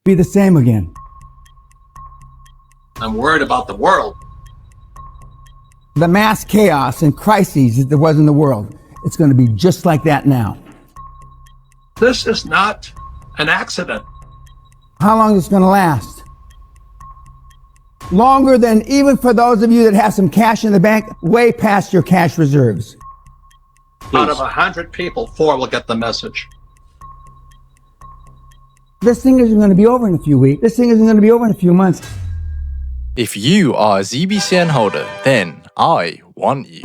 be the same again. I'm worried about the world. The mass chaos and crises that there was in the world, it's going to be just like that now. This is not an accident. How long is it going to last? Longer than even for those of you that have some cash in the bank, way past your cash reserves. Out of 100 people, 4 will get the message. This thing isn't going to be over in a few weeks. This thing isn't going to be over in a few months. If you are a ZBCN holder, then I want you.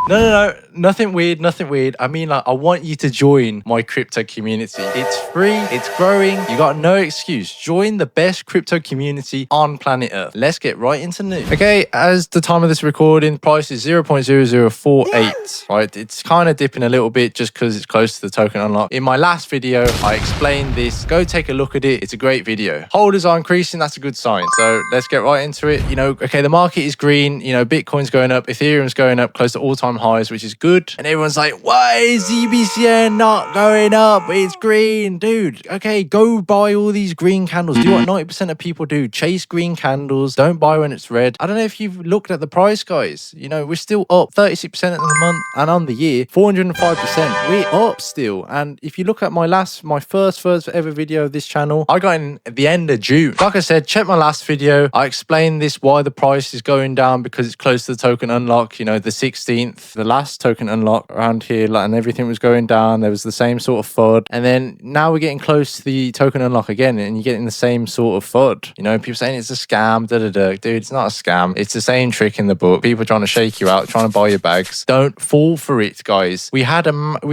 No, nothing weird, nothing weird. I mean, like, I want you to join my crypto community. It's free, it's growing, you got no excuse. Join the best crypto community on planet Earth. Let's get right into news. Okay, as the time of this recording, price is 0.0048, right? It's kind of dipping a little bit just because it's close to the token unlock. In my last video, I explained this. Go take a look at it. It's a great video. Holders are increasing, that's a good sign. So let's get right into it. You know, okay, the market is green, you know, Bitcoin's going up, Ethereum's going up close to all-time highs, which is good. And everyone's like, why is ZBCN not going up? It's green. Dude, okay, go buy all these green candles. Do what 90% of people do. Chase green candles. Don't buy when it's red. I don't know if you've looked at the price, guys. You know, we're still up 36% in the month, and on the year, 405%. We're up still. And if you look at my first ever video of this channel, I got in at the end of June. Like I said, check my last video. I explained this, why the price is going down, because it's close to the token unlock, you know, the 16th, the last token unlock around here, like, and everything was going down. There was the same sort of FUD, and then now we're getting close to the token unlock again, and you're getting the same sort of FUD. You know, people saying it's a scam, dude, it's not a scam. It's the same trick in the book. People trying to shake you out, trying to buy your bags. Don't fall for it, guys. We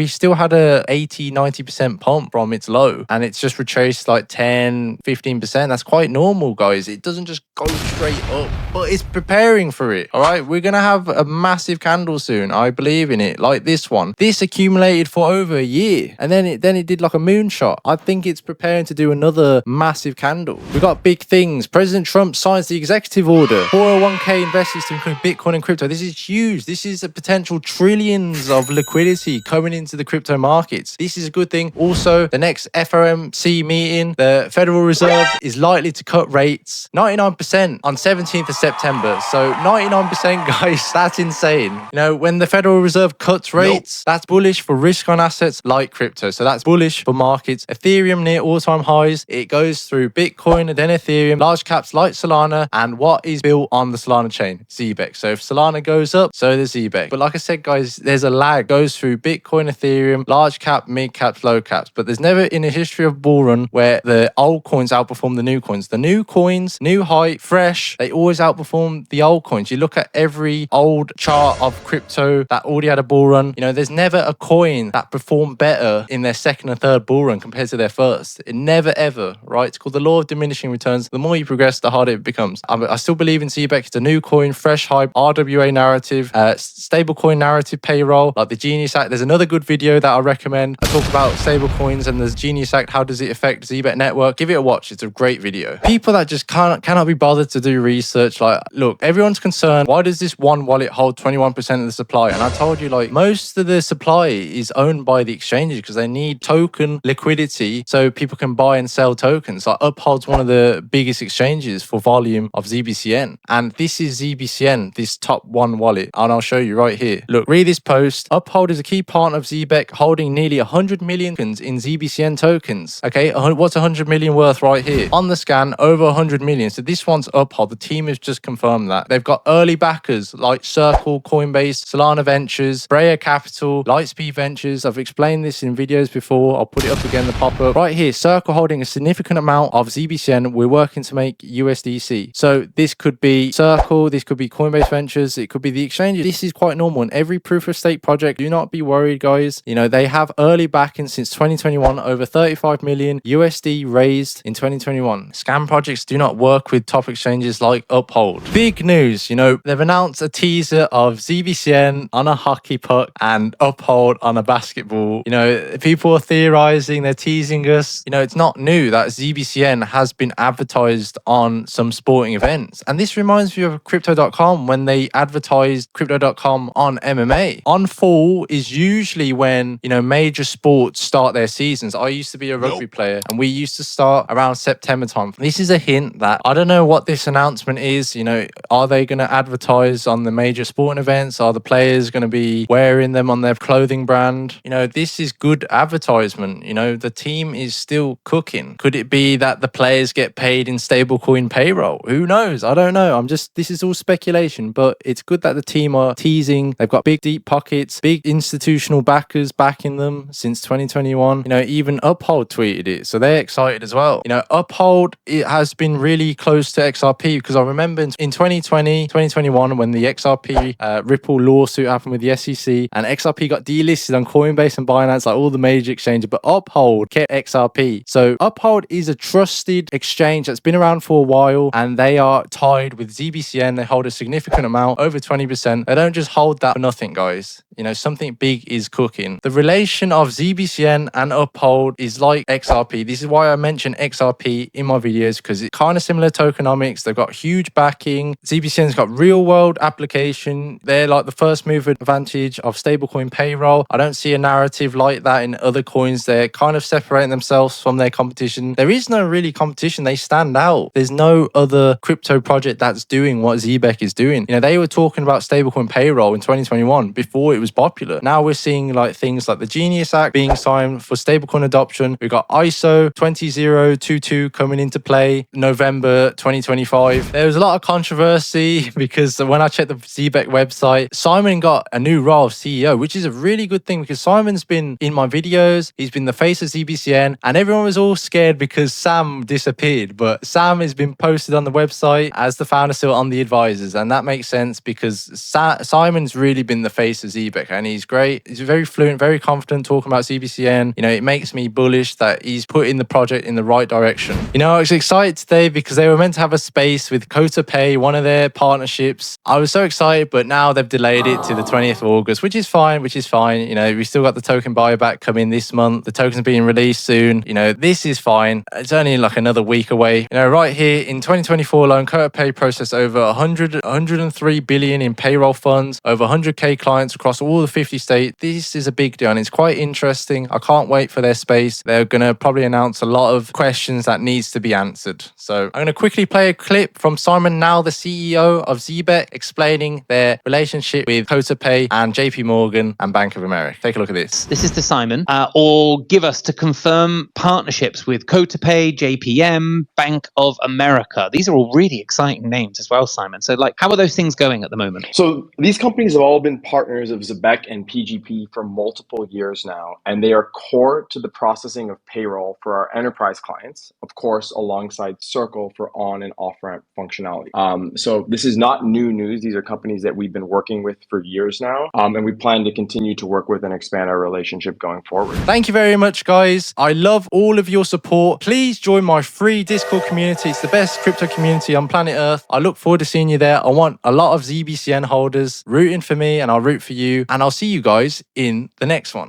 still had a 80-90% pump from its low, and it's just retraced like 10-15%. That's quite normal, guys. It doesn't just go straight up, but it's preparing for it. All right, we're gonna have a massive candle soon. I believe in it, like this one. This accumulated for over a year, and then it did like a moonshot. I think it's preparing to do another massive candle. We got big things. President Trump signs the executive order. 401k investors to include Bitcoin and crypto. This is huge. This is a potential trillions of liquidity coming into the crypto markets. This is a good thing. Also, the next FOMC meeting, the Federal Reserve is likely to cut rates 99% on 17th of September. So 99%, guys, that's insane. You know, when the Federal Reserve cuts rates, that's bullish for risk on assets like crypto. So that's bullish for markets. Ethereum near all-time highs. It goes through Bitcoin and then Ethereum, large caps like Solana, and what is built on the Solana chain, Zebec. So if Solana goes up, so does Zebec. But like I said, guys, there's a lag. Goes through Bitcoin, Ethereum, large cap, mid caps, low caps. But there's never in a history of bull run where the old coins outperform the new coins. The new coins, new height, fresh, they always outperform the old coins. You look at every old chart of crypto that already had a bull run. You know, there's never a coin that performed better in their second and third bull run compared to their first. It never, ever, right? It's called the law of diminishing returns. The more you progress, the harder it becomes. I still believe in Zebec. It's a new coin, fresh hype, RWA narrative, stable coin narrative payroll, like the Genius Act. There's another good video that I recommend. I talk about stable coins and the Genius Act. How does it affect Zebec network? Give it a watch. It's a great video. People that just cannot be bothered to do research. Like, look, everyone's concerned. Why does this one wallet hold 21% of the supply? And I told you, like, most of the supply is owned by the exchanges because they need token liquidity so people can buy and sell tokens. Like, Uphold's one of the biggest exchanges for volume of ZBCN. And this is ZBCN, this top one wallet. And I'll show you right here. Look, read this post. Uphold is a key partner of Zebec, holding nearly 100 million in ZBCN tokens. Okay, what's 100 million worth right here? On the scan, over 100 million. So this one's Uphold. The team has just confirmed that. They've got early backers like Circle, Coinbase, Solana Ventures, Breyer Capital, Lightspeed Ventures. I've explained this in videos before. I'll put it up again, the pop-up. Right here, Circle holding a significant amount of ZBCN. We're working to make USDC. So this could be Circle, this could be Coinbase Ventures, it could be the exchanges. This is quite normal in every proof of stake project. Do not be worried, guys. You know, they have early backing since 2021, over 35 million USD raised in 2021. Scam projects do not work with top exchanges like Uphold. Big news, you know, they've announced a teaser of ZBCN on a hockey puck and uphold on a basketball. You know, people are theorizing, they're teasing us. You know, it's not new that ZBCN has been advertised on some sporting events. And this reminds me of crypto.com when they advertised crypto.com on MMA. On fall is usually when, you know, major sports start their seasons. I used to be a rugby player and we used to start around September time. This is a hint that I don't know what this announcement is. You know, are they going to advertise on the major sporting events? Are the players going to be wearing them on their clothing brand? You know, this is good advertisement. You know, the team is still cooking. Could it be that the players get paid in stablecoin payroll? Who knows? I don't know. This is all speculation, but it's good that the team are teasing. They've got big, deep pockets, big institutional backers backing them since 2021. You know, even Uphold tweeted it, so they're excited as well. You know, Uphold, it has been really close to XRP because I remember in 2020, 2021, when the XRP Ripple lawsuit happened with the SEC and XRP got delisted on Coinbase and Binance, like all the major exchanges, but Uphold kept XRP. So Uphold is a trusted exchange that's been around for a while and they are tied with ZBCN. They hold a significant amount, over 20%. They don't just hold that for nothing, guys. You know, something big is cooking. The relation of ZBCN and Uphold is like XRP. This is why I mention XRP in my videos, because it's kind of similar tokenomics. They've got huge backing. ZBCN's got real world application. They're like the first mover advantage of stablecoin payroll. I don't see a narrative like that in other coins. They're kind of separating themselves from their competition. There is no really competition. They stand out. There's no other crypto project that's doing what Zebec is doing. You know, they were talking about stablecoin payroll in 2021 before it was popular. Now we're seeing like things like the Genius Act being signed for stablecoin adoption. We've got ISO 20022 coming into play November 2025. There was a lot of controversy because when I checked the Zebec website, Simon got a new role of CEO, which is a really good thing because Simon's been in my videos. He's been the face of ZBCN and everyone was all scared because Sam disappeared. But Sam has been posted on the website as the founder, still on the advisors. And that makes sense because Simon's really been the face of Zebec and he's great. He's very fluent, very confident talking about ZBCN. You know, it makes me bullish that he's putting the project in the right direction. You know, I was excited today because they were meant to have a space with Kota Pay, one of their partnerships. I was so excited, but now they've delayed it to the 20th of August, which is fine. You know, we still got the token buyback coming this month. The token's being released soon. You know, this is fine. It's only like another week away. You know, right here in 2024 alone, Kota Pay processed over 103 billion in payroll funds, over 100k clients across all the 50 states. This is a big deal and it's quite interesting. I can't wait for their space. They're going to probably announce a lot of questions that needs to be answered. So I'm going to quickly play a clip from Simon, now the CEO of Zebec, explaining their relationship with Kota Pay and JP Morgan and Bank of America. Take a look at this. This is to Simon. Or give us to confirm partnerships with Kota Pay, JPM, Bank of America. These are all really exciting names as well, Simon. So like, how are those things going at the moment? So these companies have all been partners of Zebec and PGP for multiple years now, and they are core to the processing of payroll for our enterprise clients, of course, alongside Circle for on and off-ramp functionality. So this is not new news. These are companies that we've been working with for years now, and we plan to continue to work with and expand our relationship going forward. Thank you very much, guys. I love all of your support. Please join my free Discord community. It's the best crypto community on planet Earth. I look forward to seeing you there. I want a lot of ZBCN holders rooting for me, and I'll root for you. And I'll see you guys in the next one.